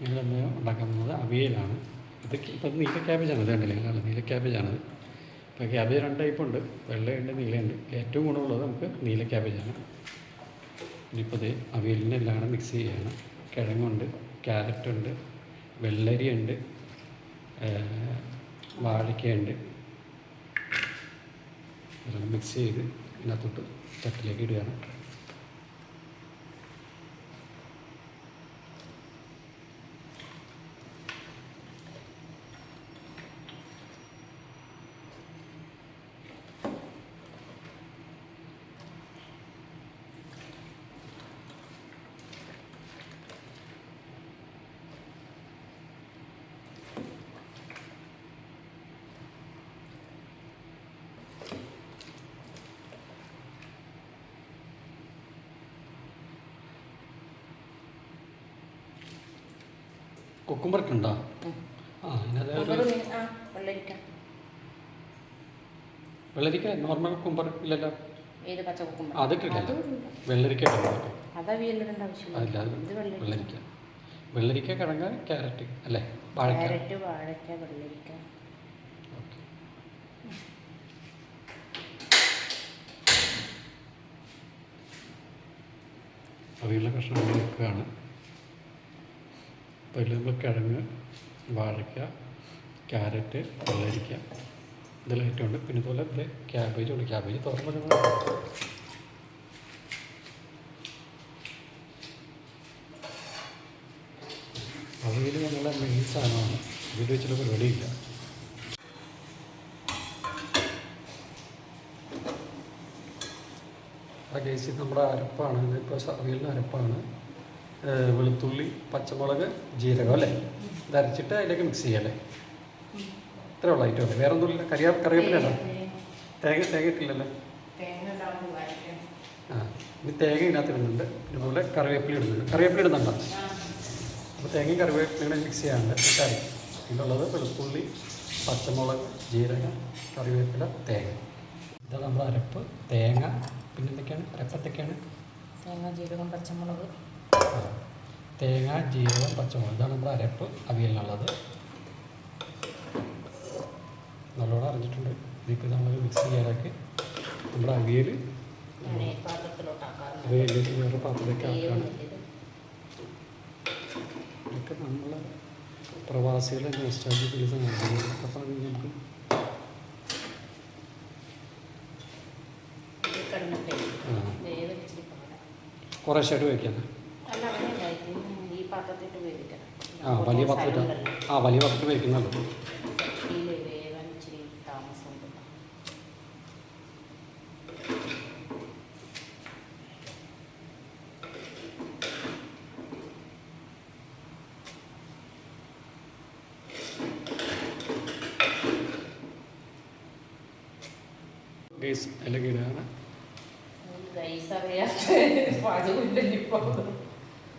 ഞങ്ങളിന്ന് ഉണ്ടാക്കാൻ പോകുന്നത് അവിയലാണ്. ഇത് ഇപ്പം നീല ക്യാബേജാണ്. ഇത് കണ്ടില്ലേ, നീല ക്യാബേജാണിത്. ഇപ്പോൾ ക്യാബേജ് 2 ടൈപ്പുണ്ട്, വെള്ളയുണ്ട് നീലയുണ്ട്. ഏറ്റവും ഗുണമുള്ളത് നമുക്ക് നീല ക്യാബേജാണ്. ഇനിയിപ്പോൾ ഇത് അവിയലിനെ എല്ലാം കൂടെ മിക്സ് ചെയ്യുകയാണ്. കിഴങ്ങുണ്ട്, ക്യാരറ്റുണ്ട്, വെള്ളരിയുണ്ട്, വാഴയ്ക്കയുണ്ട്. അതെല്ലാം മിക്സ് ചെയ്ത് ഇതിനകത്തോട്ട് ചട്ടിലേക്ക് ഇടുകയാണ്. കുക്കുംബറൊക്കെ ഉണ്ടോ? വെള്ളരിക്ക നോർമൽ കുക്കുംബർ ഇല്ലല്ലോ. അതൊക്കെ വെള്ളരിക്ക വെള്ളരിക്ക വെള്ളരിക്ക കിഴങ്ങ് ക്യാരറ്റ് അല്ലേ? വാഴയ്ക്ക വെള്ളരിക്ക. ഓക്കെ. അവിയലിലെ കഷ്ണം വെക്കുകയാണ്. അപ്പോൾ ഇതിൽ നമ്മൾ കിഴങ്ങ്, വാഴയ്ക്ക, ക്യാരറ്റ്, വെള്ളരിക്ക ഇതെല്ലാം ഐറ്റമുണ്ട്. പിന്നെ ഇതുപോലെ ഇത് ക്യാബേജുണ്ട്. ക്യാബേജ് തുറന്നു അവിയൽ ഞങ്ങളുടെ മെയിൻ സാധനമാണ്. ഇതിൽ വെച്ചുള്ള പരിപാടിയില്ല. ആ കേസിൽ നമ്മുടെ അരപ്പാണ് ഇതിപ്പോൾ അവിയലിന് അരപ്പാണ്. വെളുത്തുള്ളി, പച്ചമുളക്, ജീരകം അല്ലേ? ഇത് അരച്ചിട്ട് അതിലേക്ക് മിക്സ് ചെയ്യാം അല്ലേ? ഇത്രയുള്ള ഐറ്റം അല്ലേ? വേറെ ഒന്നുമില്ല. കറിവേപ്പിലല്ല, തേങ്ങ ഇട്ടില്ലല്ലോ. ഇനി തേങ്ങ ഇതിനകത്ത് ഇടുന്നുണ്ട്. ഇതുപോലെ കറിവേപ്പില ഇടുന്നുണ്ട്. കറിവേപ്പില ഇടുന്നുണ്ടോ? അപ്പോൾ തേങ്ങയും കറിവേപ്പിലയും മിക്സ് ചെയ്യാറുണ്ട്. കറി ഇതുള്ളത് വെളുത്തുള്ളി, പച്ചമുളക്, ജീരകം, കറിവേപ്പില, തേങ്ങ. ഇതാണ് നമ്മുടെ അരപ്പ്. തേങ്ങ പിന്നെ എന്തൊക്കെയാണ് അരപ്പത്തൊക്കെയാണ്? തേങ്ങ, ജീരകം, പച്ചമുളക്. തേങ്ങ, ജീരകം, പച്ചമുളക് ഇതാണ് നമ്മുടെ അരപ്പ് അവിയലിനുള്ളത്. നല്ലോണം അരഞ്ഞിട്ടുണ്ട്. ഇതിപ്പോൾ നമ്മൾ മിക്സ് ചെയ്യാനൊക്കെ നമ്മുടെ അവിയൽ അവിയലിലേക്ക് വേറെ പാത്രത്തിലേക്ക് ആക്കുകയാണ്. ഇതൊക്കെ നമ്മളെ പ്രവാസികളെ നോസ്റ്റാൾജിയ ഫീൽസ് ഒക്കെ പറഞ്ഞ് നമുക്ക് കുറേശ്ശായിട്ട് വയ്ക്കാം. വലിയ പാത്രത്തിൽ വലിയ പാത്രത്തിൽ വയ്ക്കുന്നല്ലോ. ഗൈസ് എല്ലാം ഇടുകയാണ്.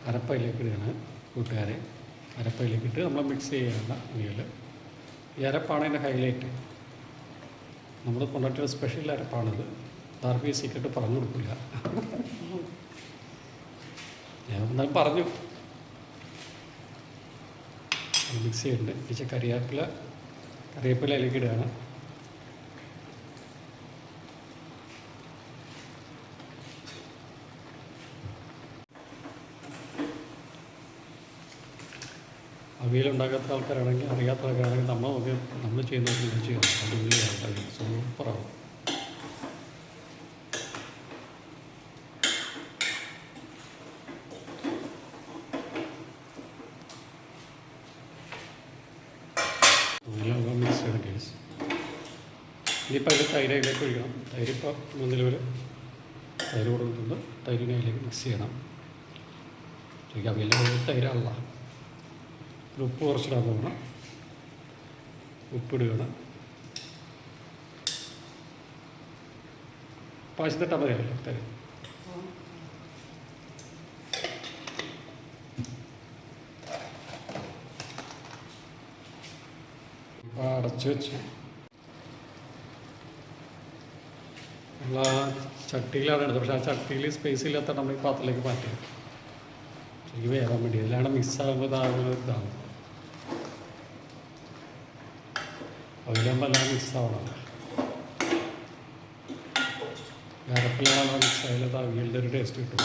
അരപ്പയിലേക്ക് ഇടുകയാണ് കൂട്ടുകാരെ. അരപ്പയിലേക്ക് ഇട്ട് നമ്മൾ മിക്സ് ചെയ്യുകയാണ് അവിയൽ. ഈ അരപ്പാണ് അതിൻ്റെ ഹൈലൈറ്റ്. നമ്മൾ കൊണ്ടുപോയിട്ട് സ്പെഷ്യൽ അരപ്പാണിത്. ആർക്കും ഈ സീക്രട്ട് പറഞ്ഞു കൊടുക്കില്ല. ഞാൻ എന്നാലും പറഞ്ഞു. മിക്സ് ചെയ്യുന്നുണ്ട്. ഇച്ചിരി കറിവേപ്പില അതിലേക്ക് ഇടുകയാണ്. അവിയൽ ഉണ്ടാക്കാത്ത ആൾക്കാരാണെങ്കിൽ, അറിയാത്ത ആൾക്കാരാണെങ്കിൽ നമ്മൾ ചെയ്യുന്നത് ചെയ്യണം. അടിപൊളിയായിട്ട് സൂപ്പറാവും. എല്ലാം മിക്സ് ചെയ്യണം കേസ്. ഇനിയിപ്പോൾ അതിൽ തൈര് അതിലേക്ക് ഒഴിക്കണം. തൈര് ഇപ്പോൾ നിലവിൽ തൈര് കൊടുക്കുന്നുണ്ട്. തൈരിനെ അതിലേക്ക് മിക്സ് ചെയ്യണം. ശരിക്കും അവിയലിൻ്റെ തൈരാണല്ലോ. ഉപ്പ് കുറച്ചിടാൻ പോകണം. ഉപ്പിടുകയാണ്. പാശത്തിട്ടാൽ മതിയല്ലോ തൈര്. അടച്ചു വെച്ച് നമ്മൾ ചട്ടിയിലാണ് എടുത്തത്. പക്ഷേ ആ ചട്ടിയിൽ സ്പേസ് ഇല്ലാത്ത നമ്മൾ ഈ പാത്രത്തിലേക്ക് മാറ്റി. ശരിക്കും വേറാൻ വേണ്ടി ഇതിലാണ് മിക്സ് ആകുമ്പോൾ ഇതാകുന്ന ഇതാണ്. അതിലാകുമ്പോൾ എല്ലാം മിക്സ് ആവണം. അരപ്പിലാണ് മിക്സ് ആയാലും അവിയലിൻ്റെ ഒരു ടേസ്റ്റ് കിട്ടും.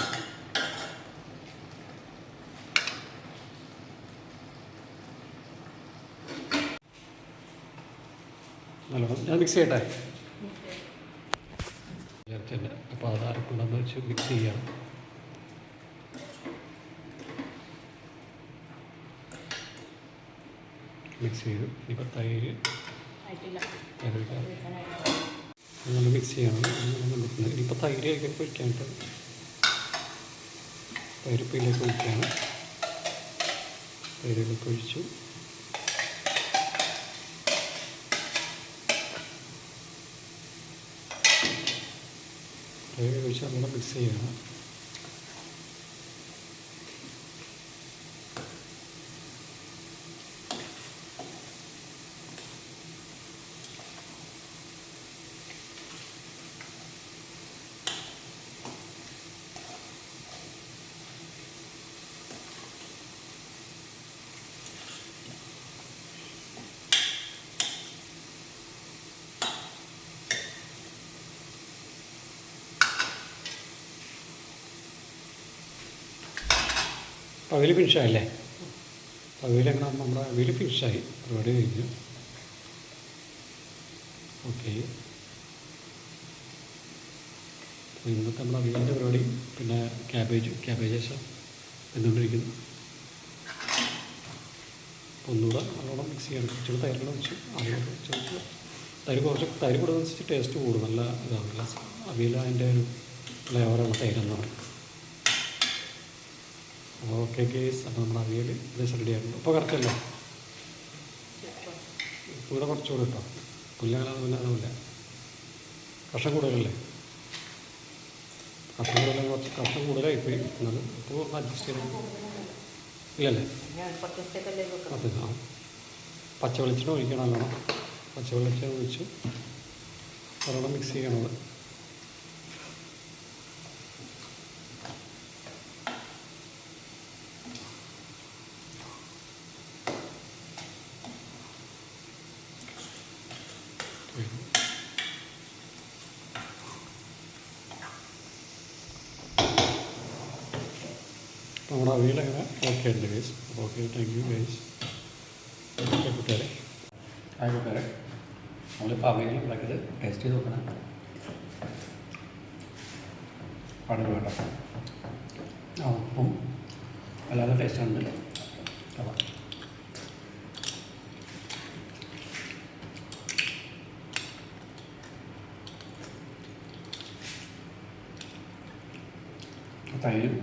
നല്ലോണം ഞാൻ മിക്സ് ചെയ്യട്ടെ ചേർച്ചൻ്റെ. അപ്പോൾ അത് അരക്കുണ്ടെന്ന് വെച്ച് മിക്സ് ചെയ്യണം. മിക്സ് ചെയ്തു. ഇനിയിപ്പോൾ തൈര് ആയിട്ടില്ല. നല്ല മിക്സ് ചെയ്യണം. ഇനിയിപ്പോൾ തൈരൊക്കെ ഒഴിക്കാനായിട്ട് തൈരിപ്പിലേക്ക് ഒഴിക്കുകയാണ്. തൈരിലേക്ക് ഒഴിച്ചു. തൈര് ഒഴിച്ച് അങ്ങനെ മിക്സ് ചെയ്യണം. അവിയൽ ഫിനിഷായല്ലേ? അവിയലെങ്ങനെ നമ്മുടെ അവിയൽ ഫിനിഷായി. പരിപാടി കഴിഞ്ഞു. ഓക്കെ, ഇന്നത്തെ നമ്മുടെ അവിയലിൻ്റെ പരിപാടി. പിന്നെ ക്യാബേജ് വെന്തുകൊണ്ടിരിക്കുന്നു. ഒന്നുകൂടെ നല്ലോണം മിക്സ് ചെയ്യണം. കുറച്ചുകൂടെ തൈരിലൂടെ വെച്ച് അതിലൂടെ ചേർത്ത് തൈര് കൂടുന്നതനുസരിച്ച് ടേസ്റ്റ് കൂടും. നല്ല ഇതാണ്. നല്ല അവിയൽ അതിൻ്റെ ഒരു ഫ്ലേവറാണ് തൈരെന്ന് പറയുന്നത്. Okay case. അപ്പോൾ നമ്മുടെ അവിയൽ റെഡി ആയിട്ടുണ്ട്. അപ്പോൾ കറക്റ്റല്ലേ? ഇവിടെ കുറച്ചുകൂടെ കേട്ടോ. പുല്ലാകാതൊന്നുമില്ല. കഷ്ണം കൂടുതലല്ലേ? കഷ്ണം കൂടുതലായിപ്പോയി. എന്നാലും ഇപ്പോൾ അഡ്ജസ്റ്റ് ചെയ്ത് ഇല്ലല്ലേ? അത് ആ പച്ച വെളിച്ചെണ്ണ ഒഴിക്കണം. നല്ലോണം പച്ച വെളിച്ചെണ്ണ ഒഴിച്ച് നല്ലോണം മിക്സ് ചെയ്യണത്. നമ്മുടെ അവിയലങ്ങനെ ഓക്കെ ഉണ്ട് guys. Okay, thank you guys. Okay കൂട്ടുകാരെ, ഹായ് കൂട്ടുകാരെ. നമ്മളിപ്പോൾ അവിയൽ ഉണ്ടാക്കിയത് ടേസ്റ്റ് ചെയ്ത് നോക്കണം. പാടുകൾ കേട്ടോ. ആ ഉപ്പും അല്ലാതെ ടേസ്റ്റ് ഉണ്ട്. അപ്പോൾ തൈരും